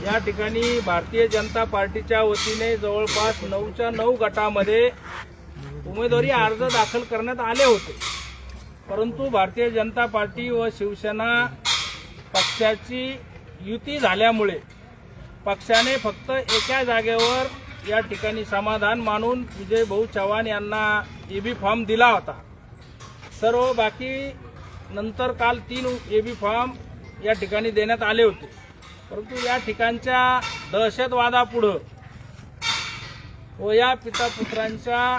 या ठिकाणी भारतीय जनता पार्टीच्या वतीने जवळपास 9च्या 9 गटामध्ये उमेदवारी अर्ज दाखल करण्यात आले होते, परंतु भारतीय जनता पार्टी व शिवसेना पक्षाची युती झाल्यामुळे पक्षाने फक्त एका जागेवर या ठिकाणी समाधान मानून विजय भाऊ चव्हाण यांना एबी फॉर्म दिला होता। सर्व बाकी नंतर काल 3 एबी फॉर्म या ठिकाणी देण्यात आले होते, परंतु या ठिकाणच्या दहशतवादापुढे व या पितापुत्रांच्या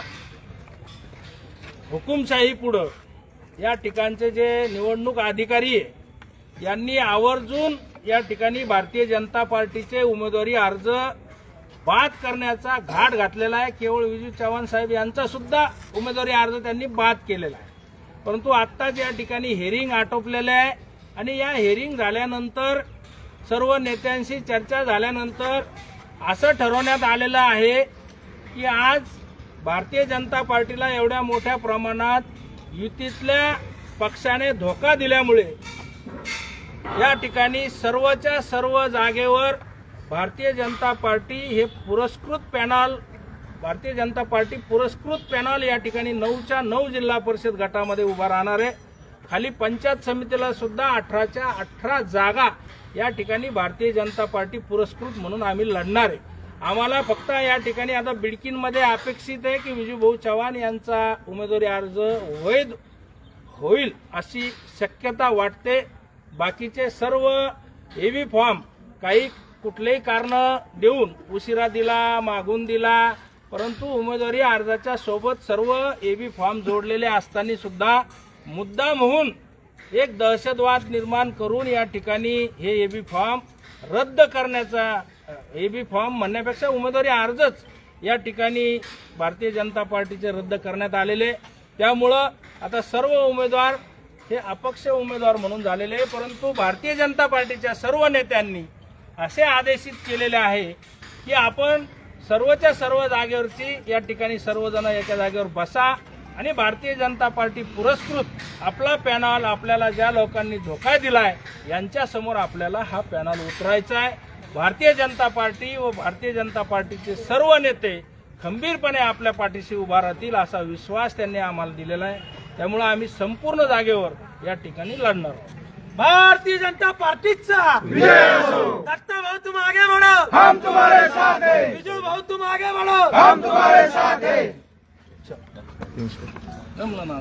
हुकुमशाहीपुढे या ठिकाणचे जे निवडणूक अधिकारी आहे यांनी आवर्जून या ठिकाणी भारतीय जनता पार्टीचे उमेदवारी अर्ज बाद करण्याचा घाट घातलेला आहे। केवळ विजय चव्हाण साहेब यांचा सुद्धा उमेदवारी अर्ज त्यांनी बाद केलेला आहे, परंतु आत्ताच या ठिकाणी हेरिंग आटोपलेले आहे आणि या हेरिंग झाल्यानंतर सर्व नेत्यांशी चर्चा झाल्यानंतर असं ठरवण्यात आलेलं आहे की आज भारतीय जनता पार्टीला एवढ्या मोठ्या प्रमाणात युतीतल्या पक्षाने धोका दिल्यामुळे या ठिकाणी सर्वच्या सर्व जागेवर भारतीय जनता पार्टी हे भारतीय जनता पार्टी पुरस्कृत पॅनल या ठिकाणी 9च्या 9 जिल्हा परिषद गटामध्ये उभा राहणार आहे। खाली पंचायत समितीला सुद्धा 18च्या 18 जागा या ठिकाणी भारतीय जनता पार्टी पुरस्कृत म्हणून आम्ही लढणार आहे। आम्हाला फक्त या ठिकाणी आता बिडकीनमध्ये अपेक्षित आहे की विजय भाऊ चव्हाण यांचा उमेदवारी अर्ज वैध होईल अशी शक्यता वाटते। बाकीचे सर्व एबी फॉर्म काही कुठलेही कारण देऊन उशिरा दिला, मागून दिला, परंतु उमेदवारी अर्जाच्या सोबत सर्व एबी फॉर्म जोडलेले असताना सुद्धा मुद्दाम होऊन एक दहशतवाद निर्माण करून या ठिकाणी हे एबी फॉर्म रद्द करण्याचा, एबी फॉर्म म्हणण्यापेक्षा उमेदवारी अर्जच या ठिकाणी भारतीय जनता पार्टीचे रद्द करण्यात आलेले। त्यामुळं आता सर्व उमेदवार हे अपक्ष उमेदवार म्हणून झालेले, परंतु भारतीय जनता पार्टीच्या सर्व नेत्यांनी असे आदेशित केलेले आहे की आपण सर्वच्या सर्व जागेवरची या ठिकाणी सर्वजण एका जागेवर बसा आणि भारतीय जनता पार्टी पुरस्कृत आपला पॅनल आपल्याला ज्या लोकांनी धोका दिलाय यांच्या समोर आपल्याला हा पॅनल उतरायचा आहे। भारतीय जनता पार्टी व भारतीय जनता पार्टीचे सर्व नेते खंबीरपणे आपल्या पाठीशी उभा राहतील असा विश्वास त्यांनी आम्हाला दिलेला आहे। त्यामुळे आम्ही संपूर्ण जागेवर या ठिकाणी लढणार आहोत। भारतीय जनता पार्टीचा विजय असो। दत्ता भाऊ तुम आगे बढ़ो, हम तुम्हारे साथ हैं। विजू भाऊ तुम आगे बढ़ो, हम तुम्हारे साथ हैं। जमलं ना?